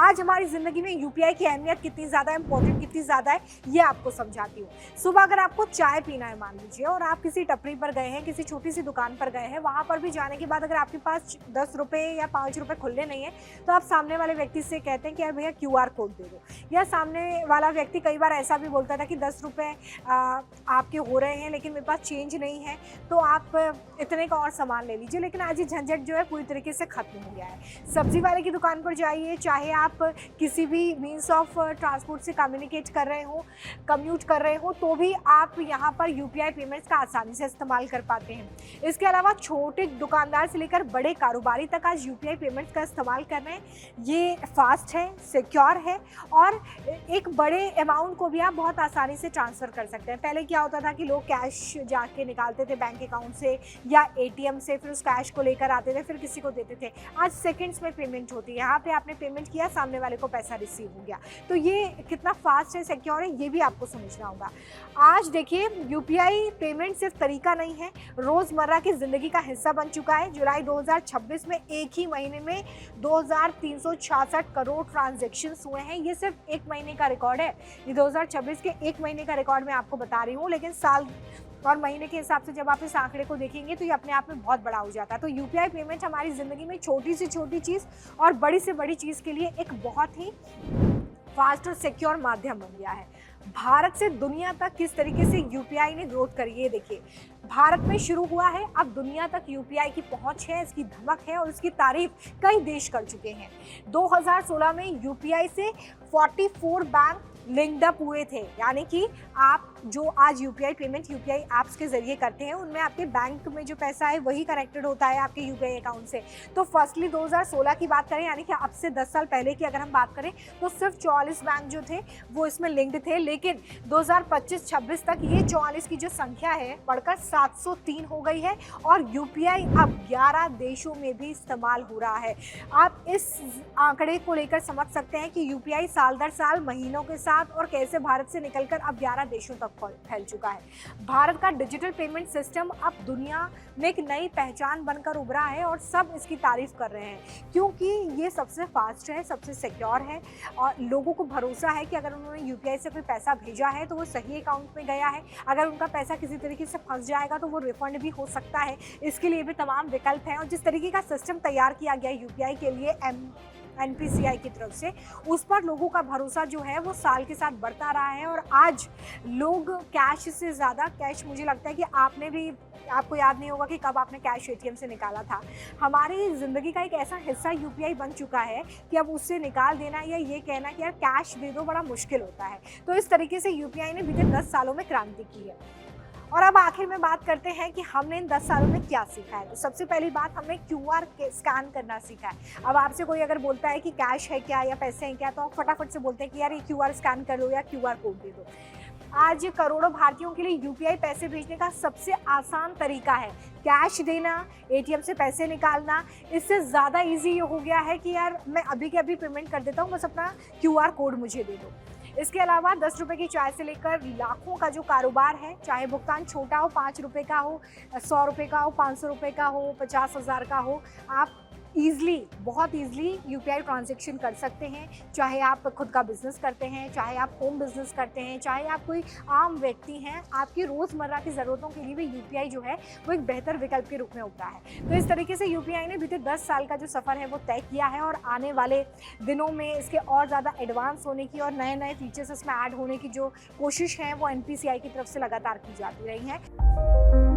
आज हमारी ज़िंदगी में यूपीआई की अहमियत कितनी ज़्यादा इम्पोर्टेंट, कितनी ज़्यादा है, ये आपको समझाती हूँ। सुबह अगर आपको चाय पीना है मान लीजिए, और आप किसी टपरी पर गए हैं, किसी छोटी सी दुकान पर गए हैं, वहाँ पर भी जाने के बाद अगर आपके पास 10 रुपये या 5 रुपये खुले नहीं है, तो आप सामने वाले व्यक्ति से कहते हैं कि यार भैया क्यूआर कोड दे दो। या सामने वाला व्यक्ति कई बार ऐसा भी बोलता था कि 10 रुपये आपके हो रहे हैं लेकिन मेरे पास चेंज नहीं है, तो आप इतने का और सामान ले लीजिए। लेकिन आज ये झंझट जो है पूरी तरीके से ख़त्म हो गया है। सब्जी वाले की दुकान पर जाइए, चाहे आप किसी भी मीन्स ऑफ ट्रांसपोर्ट से कम्युनिकेट कर रहे हो, कम्यूट कर रहे हो, तो भी आप यहाँ पर यूपीआई पेमेंट्स का आसानी से इस्तेमाल कर पाते हैं। इसके अलावा छोटे दुकानदार से लेकर बड़े कारोबारी तक आज यूपीआई पेमेंट्स का इस्तेमाल कर रहे हैं। ये फास्ट है, सिक्योर है, और एक बड़े अमाउंट को भी आप बहुत आसानी से ट्रांसफ़र कर सकते हैं। पहले क्या होता था कि लोग कैश जाके निकालते थे बैंक अकाउंट से या एटीएम से, फिर उस कैश को लेकर आते थे, फिर किसी को देते थे। आज सेकंड्स में पेमेंट होती है। यहाँ पे आपने पेमेंट किया, सामने वाले को पैसा रिसीव हो गया। तो ये कितना फास्ट है, सिक्योर है, ये भी आपको समझना होगा। आज देखिए, यूपीआई पेमेंट सिर्फ तरीका नहीं है, रोज़मर्रा की ज़िंदगी का हिस्सा बन चुका है। जुलाई 2026 में एक ही महीने में 2366 करोड़ ट्रांजैक्शंस हुए हैं। ये सिर्फ एक महीने का रिकॉर्ड है। ये 2026 के एक महीने का रिकॉर्ड मैं आपको बता रही हूँ, लेकिन साल और महीने के हिसाब से जब आप इस आंकड़े को देखेंगे तो ये अपने आप में बहुत बड़ा हो जाता है। तो यूपीआई पेमेंट हमारी ज़िंदगी में छोटी से छोटी चीज़ और बड़ी से बड़ी चीज़ के लिए एक बहुत ही फास्ट और सिक्योर माध्यम बन गया है। भारत से दुनिया तक किस तरीके से यूपीआई ने ग्रोथ करी है, देखिए। भारत में शुरू हुआ है, अब दुनिया तक यूपीआई की पहुंच है, इसकी धमक है, और इसकी तारीफ कई देश कर चुके हैं। 2016 में यूपीआई से 44 बैंक लिंक्ड अप हुए थे, यानी कि आप जो आज यूपीआई पेमेंट यूपीआई ऐप्स के जरिए करते हैं, उनमें आपके बैंक में जो पैसा है वही कनेक्टेड होता है आपके यूपीआई अकाउंट से। तो फर्स्टली 2016 की बात करें, यानी कि अब से 10 साल पहले की अगर हम बात करें, तो सिर्फ 44 बैंक जो थे वो इसमें लिंक्ड थे। लेकिन 2025-26 तक ये 44 की जो संख्या है बढ़कर 703 हो गई है, और यूपीआई अब 11 देशों में भी इस्तेमाल हो रहा है। आप इस आंकड़े को लेकर समझ सकते हैं कि यूपीआई साल दर साल, महीनों के साथ, और कैसे भारत से निकलकर अब 11 देशों तक फैल चुका है। भारत का डिजिटल पेमेंट सिस्टम अब दुनिया में एक नई पहचान बनकर उभरा है, और सब इसकी तारीफ कर रहे हैं, क्योंकि ये सबसे फास्ट है, सबसे सिक्योर है, और लोगों को भरोसा है कि अगर उन्होंने यूपीआई से कोई पैसा भेजा है तो वो सही अकाउंट में गया है। अगर उनका पैसा किसी तरीके से फंस जाएगा तो वो रिफंड भी हो सकता है। इसके लिए भी तमाम विकल्प हैं, और जिस तरीके का सिस्टम तैयार किया गया यूपीआई के लिए एनपीसीआई की तरफ से, उस पर लोगों का भरोसा जो है वो साल के साथ बढ़ता रहा है। और आज लोग कैश से ज़्यादा, कैश मुझे लगता है कि आपको याद नहीं होगा कि कब आपने कैश एटीएम से निकाला था। हमारी ज़िंदगी का एक ऐसा हिस्सा यूपीआई बन चुका है कि अब उससे निकाल देना या ये कहना कि यार कैश दे दो बड़ा मुश्किल होता है। तो इस तरीके से यूपीआई ने बीते 10 सालों में क्रांति की है। और अब आखिर में बात करते हैं कि हमने इन 10 सालों में क्या सीखा है। तो सबसे पहली बात, हमने क्यूआर स्कैन करना सीखा है। अब आपसे कोई अगर बोलता है कि कैश है क्या या पैसे हैं क्या, तो आप फटाफट से बोलते हैं कि यार ये क्यूआर स्कैन कर लो या क्यूआर कोड दे दो। आज करोड़ों भारतीयों के लिए यूपीआई पैसे भेजने का सबसे आसान तरीका है। कैश देना, एटीएम से पैसे निकालना, इससे ज़्यादा इजी ये हो गया है कि यार मैं अभी के अभी पेमेंट कर देता हूँ, बस अपना क्यूआर कोड मुझे दे दो। इसके अलावा 10 रुपये की चाय से लेकर लाखों का जो कारोबार है, चाहे भुगतान छोटा हो, 5 रुपये का हो, 100 रुपये का हो, 500 रुपये का हो, 50,000 का हो, आप बहुत ईजिली यूपीआई ट्रांजैक्शन कर सकते हैं। चाहे आप खुद का बिजनेस करते हैं, चाहे आप होम बिजनेस करते हैं, चाहे आप कोई आम व्यक्ति हैं, आपकी रोज़मर्रा की ज़रूरतों के लिए भी यूपीआई जो है वो एक बेहतर विकल्प के रूप में उभरा है। तो इस तरीके से यूपीआई ने बीते 10 साल का जो सफ़र है वो तय किया है, और आने वाले दिनों में इसके और ज़्यादा एडवांस होने की और नए नए फीचर्स इसमें ऐड होने की जो कोशिश है वो एनपीसीआई की तरफ से लगातार की जाती रही है।